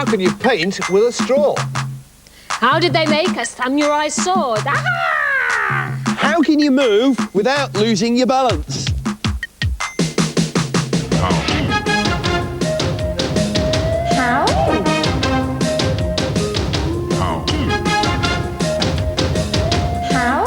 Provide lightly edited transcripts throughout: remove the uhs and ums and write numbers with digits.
can you paint with a straw? How did they make a samurai sword? Ah! How can you move without losing your balance? How? How? How? How?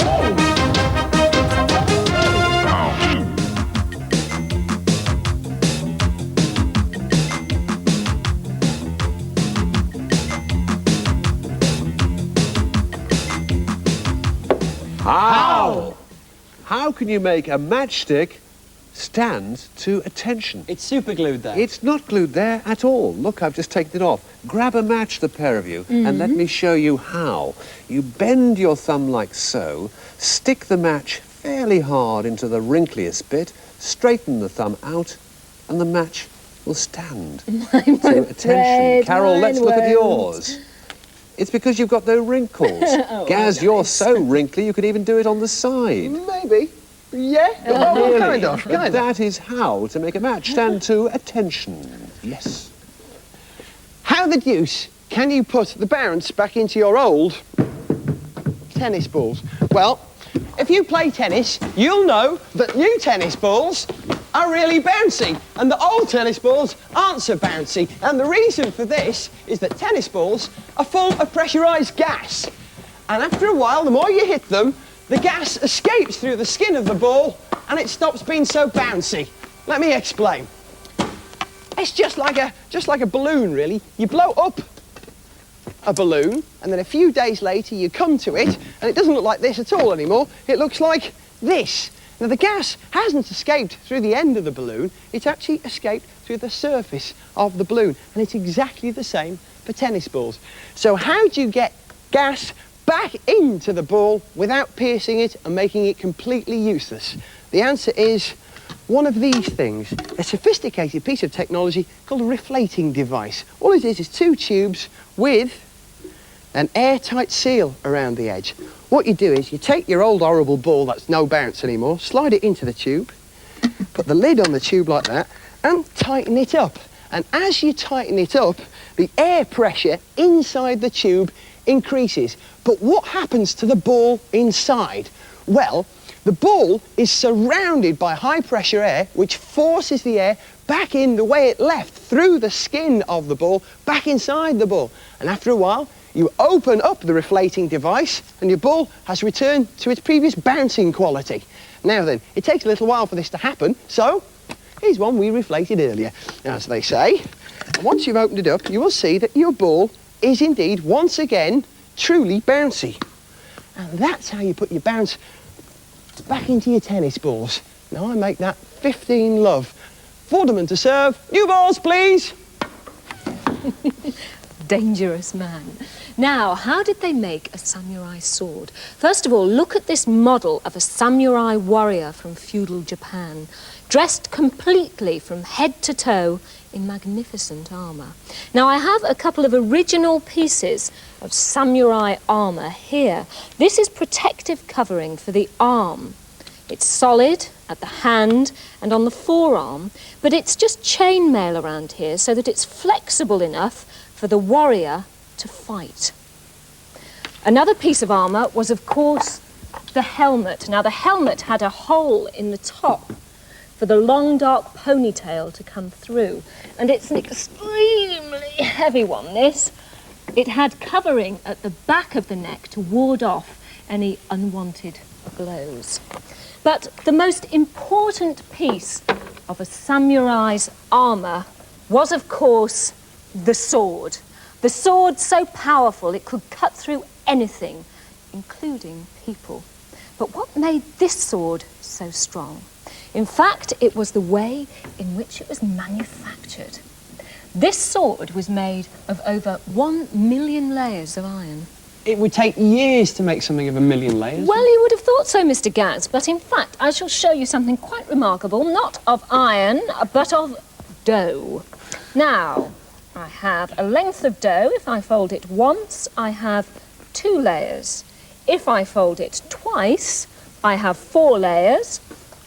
How? How can you make a matchstick stand to attention? It's super glued there. It's not glued there at all. Look, I've just taken it off. Grab a match, the pair of you, and let me show you how. You bend your thumb like so, stick the match fairly hard into the wrinkliest bit, straighten the thumb out, and the match will stand to attention. Carol, let's look at yours. It's because you've got no wrinkles. Gaz, you're so wrinkly you could even do it on the side. Maybe. Yeah, Really? kind of. But that is how to make a match stand to attention. Yes. How the deuce can you put the bounce back into your old tennis balls? Well, if you play tennis, you'll know that new tennis balls are really bouncy and the old tennis balls aren't so bouncy. And the reason for this is that tennis balls are full of pressurised gas. And after a while, the more you hit them, the gas escapes through the skin of the ball and it stops being so bouncy. Let me explain. It's just like a balloon, really. You blow up a balloon and then a few days later you come to it and it doesn't look like this at all anymore. It looks like this. Now the gas hasn't escaped through the end of the balloon, it's actually escaped through the surface of the balloon, and it's exactly the same for tennis balls. So how do you get gas back into the ball without piercing it and making it completely useless? The answer is one of these things, a sophisticated piece of technology called a reflating device. All it is two tubes with an airtight seal around the edge. What you do is you take your old horrible ball that's no bounce anymore, slide it into the tube, put the lid on the tube like that, and tighten it up. And as you tighten it up, the air pressure inside the tube increases. But what happens to the ball inside? Well, the ball is surrounded by high pressure air, which forces the air back in the way it left, through the skin of the ball, back inside the ball. And after a while, you open up the reflating device and your ball has returned to its previous bouncing quality. Now then, it takes a little while for this to happen, so here's one we reflated earlier. As they say, once you've opened it up, you will see that your ball is indeed, once again, truly bouncy. And that's how you put your bounce back into your tennis balls. Now I make that 15 love. Vorderman to serve. New balls, please. Dangerous man. Now, how did they make a samurai sword? First of all, look at this model of a samurai warrior from feudal Japan, dressed completely from head to toe in magnificent armour. Now, I have a couple of original pieces of samurai armour here. This is protective covering for the arm. It's solid at the hand and on the forearm, but it's just chainmail around here so that it's flexible enough for the warrior to fight. Another piece of armour was, of course, the helmet. Now, the helmet had a hole in the top for the long, dark ponytail to come through, and it's an extremely heavy one, this. It had covering at the back of the neck to ward off any unwanted blows. But the most important piece of a samurai's armour was, of course, the sword. The sword so powerful it could cut through anything, including people. But what made this sword so strong? In fact, it was the way in which it was manufactured. This sword was made of over 1 million layers of iron. It would take years to make something of 1 million layers. Well, you would have thought so, Mr. Gaz, but in fact, I shall show you something quite remarkable, not of iron, but of dough. Now, I have a length of dough. If I fold it once, I have 2 layers. If I fold it twice, I have 4 layers.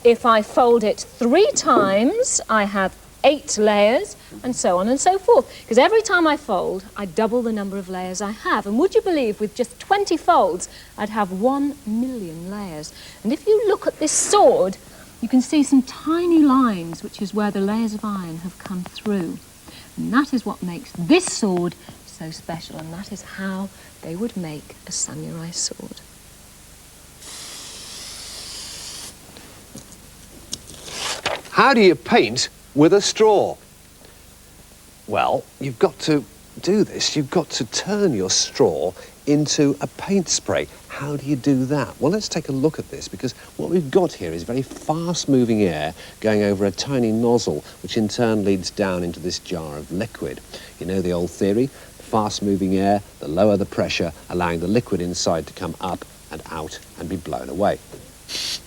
If I fold it 3 times, I have 8 layers, and so on and so forth. Because every time I fold, I double the number of layers I have. And would you believe with just 20 folds, I'd have 1 million layers. And if you look at this sword, you can see some tiny lines, which is where the layers of iron have come through. And that is what makes this sword so special, and that is how they would make a samurai sword. How do you paint with a straw? Well, you've got to do this. You've got to turn your straw into a paint spray. How do you do that? Well, let's take a look at this, because what we've got here is very fast-moving air going over a tiny nozzle, which in turn leads down into this jar of liquid. You know the old theory? Fast-moving air, the lower the pressure, allowing the liquid inside to come up and out and be blown away.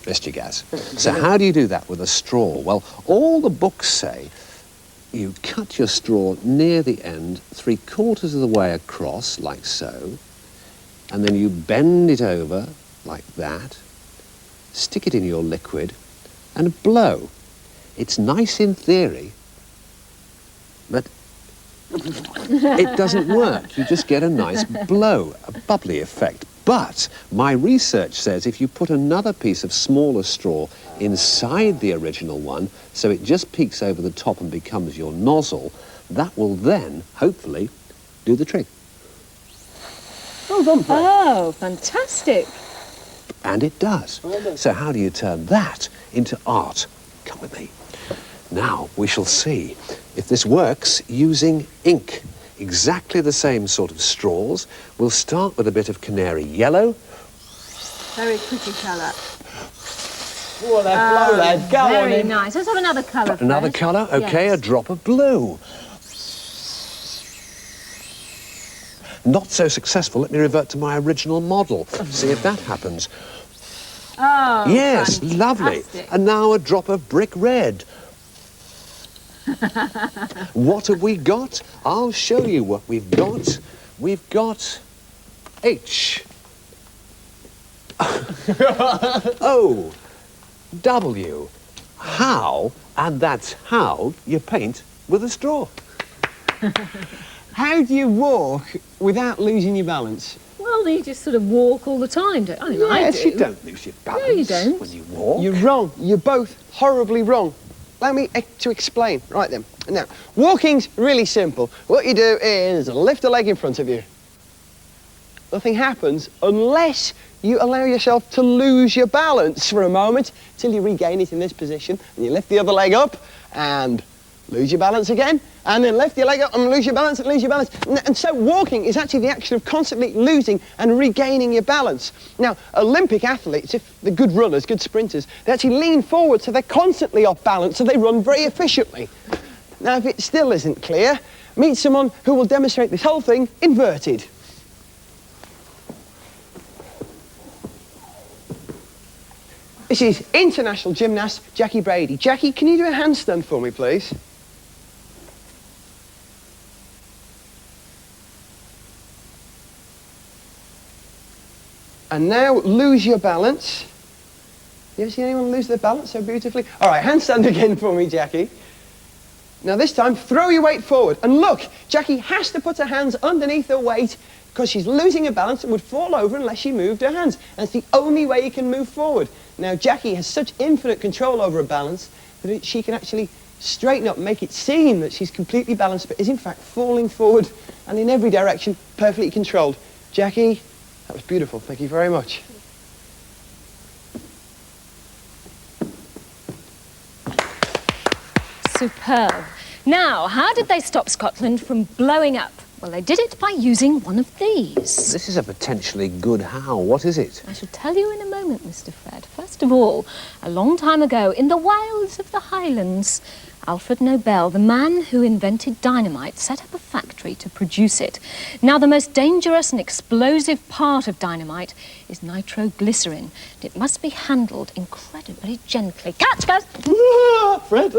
Missed you, Gaz. So how do you do that with a straw? Well, all the books say you cut your straw near the end, 3/4 of the way across, like so, and then you bend it over, like that, stick it in your liquid, and blow. It's nice in theory, but it doesn't work. You just get a nice blow, a bubbly effect. But my research says if you put another piece of smaller straw inside the original one, so it just peeks over the top and becomes your nozzle, that will then, hopefully, do the trick. Well done, Fred. Oh, fantastic. And it does. So how do you turn that into art? Come with me. Now we shall see if this works using ink. Exactly the same sort of straws. We'll start with a bit of canary yellow. Very pretty colour. Oh, that blow there. Go on Very in. nice. Let's have another colour. Another Fred. colour? OK, Yes. a drop of blue. Not so successful. Let me revert to my original model. See if that happens. Oh, Yes, lovely. fantastic. And now a drop of brick red. What have we got? I'll show you what we've got. We've got H. O. W. How, and that's how you paint with a straw. How do you walk without losing your balance? Well, you just sort of walk all the time, don't you? I mean, I Yes, do. you don't lose your balance No, you don't. when you walk. You're wrong. You're both horribly wrong. Allow me to explain. Right then. Now, walking's really simple. What you do is lift a leg in front of you. Nothing happens unless you allow yourself to lose your balance for a moment till you regain it in this position, and you lift the other leg up and lose your balance again, and then lift your leg up and lose your balance and lose your balance. And so walking is actually the action of constantly losing and regaining your balance. Now, Olympic athletes, if they're good runners, good sprinters, they actually lean forward so they're constantly off balance, so they run very efficiently. Now, if it still isn't clear, meet someone who will demonstrate this whole thing inverted. This is international gymnast Jackie Brady. Jackie, can you do a handstand for me, please? And now lose your balance. You ever seen anyone lose their balance so beautifully? All right, handstand again for me, Jackie. Now this time, throw your weight forward. And look, Jackie has to put her hands underneath her weight because she's losing her balance and would fall over unless she moved her hands. And it's the only way you can move forward. Now Jackie has such infinite control over her balance that she can actually straighten up and make it seem that she's completely balanced, but is in fact falling forward and in every direction, perfectly controlled. Jackie, that was beautiful. Thank you very much. Superb. Now, how did they stop Scotland from blowing up? Well, they did it by using one of these. This is a potentially good how. What is it? I shall tell you in a moment, Mr. Fred. First of all, a long time ago, in the wilds of the Highlands, Alfred Nobel, the man who invented dynamite, set up a factory to produce it. Now, the most dangerous and explosive part of dynamite is nitroglycerin. It must be handled incredibly gently. Catch, guys! Fred!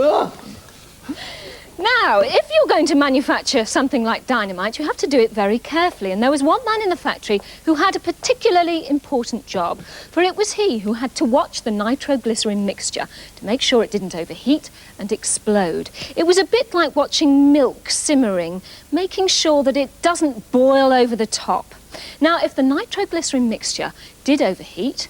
Now, if you're going to manufacture something like dynamite, you have to do it very carefully. And there was one man in the factory who had a particularly important job, for it was he who had to watch the nitroglycerin mixture to make sure it didn't overheat and explode. It was a bit like watching milk simmering, making sure that it doesn't boil over the top. Now, if the nitroglycerin mixture did overheat,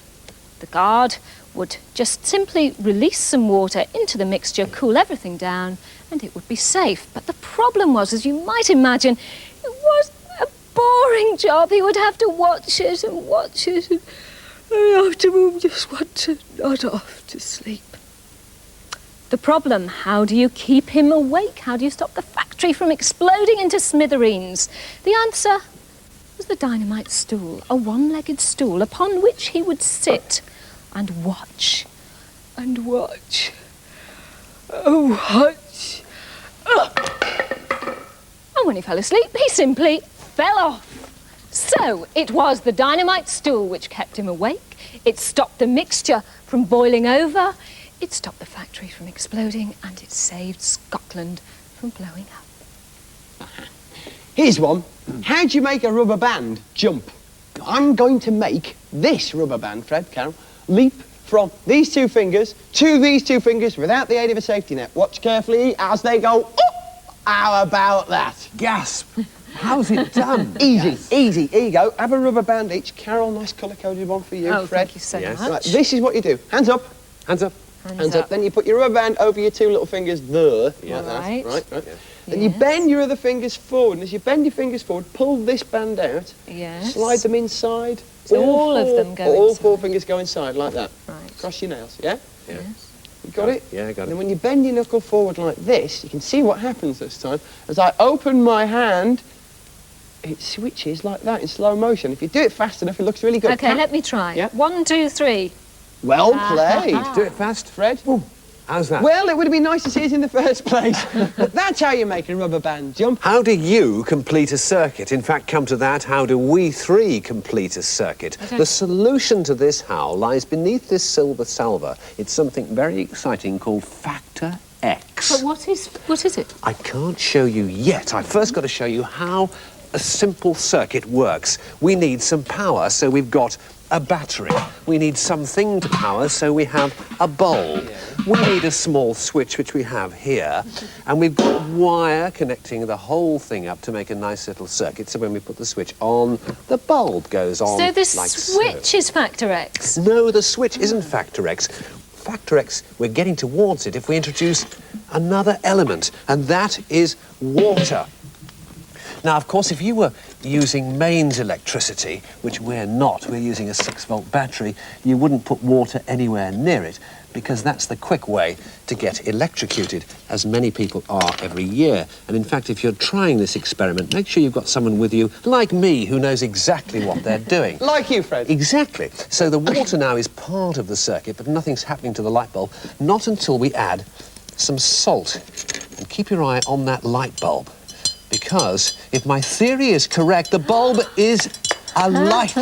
the guard would just simply release some water into the mixture, cool everything down, and it would be safe. But the problem was, as you might imagine, it was a boring job. He would have to watch it and watch it, and afterwards just want to nod off to sleep. The problem, how do you keep him awake? How do you stop the factory from exploding into smithereens? The answer was the dynamite stool, a one-legged stool upon which he would sit and watch and watch. Oh, watch. And when he fell asleep, he simply fell off. So it was the dynamite stool which kept him awake. It stopped the mixture from boiling over. It stopped the factory from exploding, and it saved Scotland from blowing up. Here's one. How do you make a rubber band jump? I'm going to make this rubber band, Fred, Carol, leap from these two fingers to these two fingers without the aid of a safety net. Watch carefully as they go up. How about that? Gasp! How's it done? Easy, Yes. easy. Here you go. Have a rubber band each. Carol, nice colour-coded one for you, Oh, Fred. thank you so Yes. much. Right, this is what you do. Hands up. Hands up. Hands up. Then you put your rubber band over your two little fingers there. Yeah. Like that. Right. Right. Yeah. Then you Yes. bend your other fingers forward, and as you bend your fingers forward, pull this band out. Yes. Slide them inside. So all of them go All inside. 4 fingers go inside like that. Right. Cross your nails. Yeah. Yeah. You got it? Yeah, I got And it. then when you bend your knuckle forward like this, you can see what happens this time. As I open my hand, it switches like that in slow motion. If you do it fast enough, it looks really good. Okay, let me try. Yeah. 1, 2, 3. Well played. Do it fast. Fred? How's that? Well, it would have been nice to see it in the first place. But that's how you make a rubber band jump. How do you complete a circuit? In fact, come to that, how do we three complete a circuit? The solution to this how lies beneath this silver salver. It's something very exciting called factor X. But what is it? I can't show you yet. I've first got to show you how a simple circuit works. We need some power, so we've got a battery. We need something to power, so we have a bulb. We need a small switch, which we have here, and we've got wire connecting the whole thing up to make a nice little circuit. So when we put the switch on, the bulb goes on So the like switch is factor X. No, the switch isn't factor X. Factor X, we're getting towards it if we introduce another element, and that is water. Now, of course, if you were using mains electricity, which we're not, we're using a 6-volt battery, you wouldn't put water anywhere near it, because that's the quick way to get electrocuted, as many people are every year. And in fact, if you're trying this experiment, make sure you've got someone with you, like me, who knows exactly what they're doing. Like you, Fred. Exactly. So the water now is part of the circuit, but nothing's happening to the light bulb, not until we add some salt. And keep your eye on that light bulb, because if my theory is correct, the bulb is alight.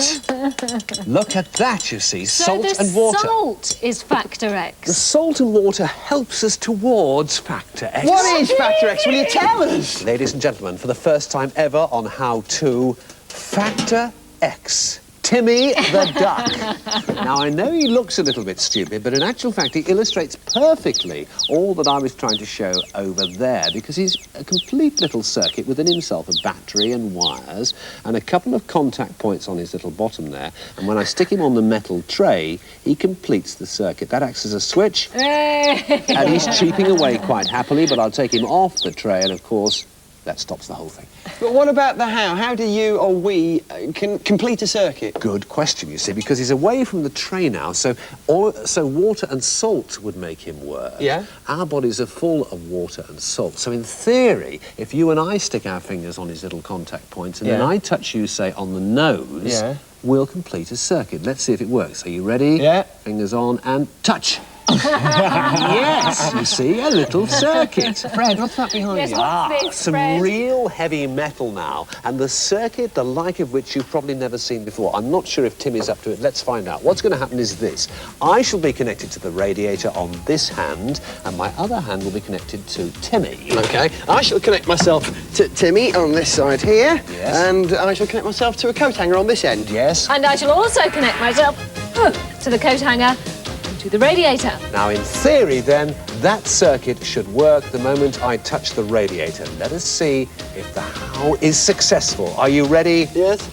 Look at that, you see, salt so the and water. salt is factor The X. salt and water helps us towards factor X. What is factor X? Will you tell us? Ladies and gentlemen, for the first time ever on How To, factor X. Timmy the Duck. Now, I know he looks a little bit stupid, but in actual fact, he illustrates perfectly all that I was trying to show over there, because he's a complete little circuit within himself, a battery and wires, and a couple of contact points on his little bottom there. And when I stick him on the metal tray, he completes the circuit. That acts as a switch, and he's cheeping away quite happily, but I'll take him off the tray, and of course, that stops the whole thing. But what about the how? How do you or we can complete a circuit? Good question, you see, because he's away from the tray now, so water and salt would make him work. Yeah. Our bodies are full of water and salt. So in theory, if you and I stick our fingers on his little contact points and then Yeah. I touch you, say, on the nose, Yeah. we'll complete a circuit. Let's see if it works. Are you ready? Yeah. Fingers on and touch. Yes, you see, a little circuit. Fred, what's that behind Yes, you? what's this, some Fred? real heavy metal now, and the circuit, the like of which you've probably never seen before. I'm not sure if Timmy's up to it. Let's find out. What's going to happen is this. I shall be connected to the radiator on this hand, and my other hand will be connected to Timmy. OK, I shall connect myself to Timmy on this side here. Yes. And I shall connect myself to a coat hanger on this end. Yes. And I shall also connect myself to the coat hanger and to the radiator. Now, in theory, then, that circuit should work the moment I touch the radiator. Let us see if the how is successful. Are you ready? Yes.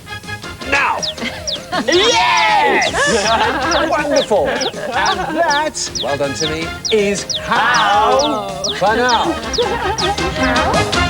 Now! Yes! Wonderful! And that, well done, Timmy, is how. For now. How?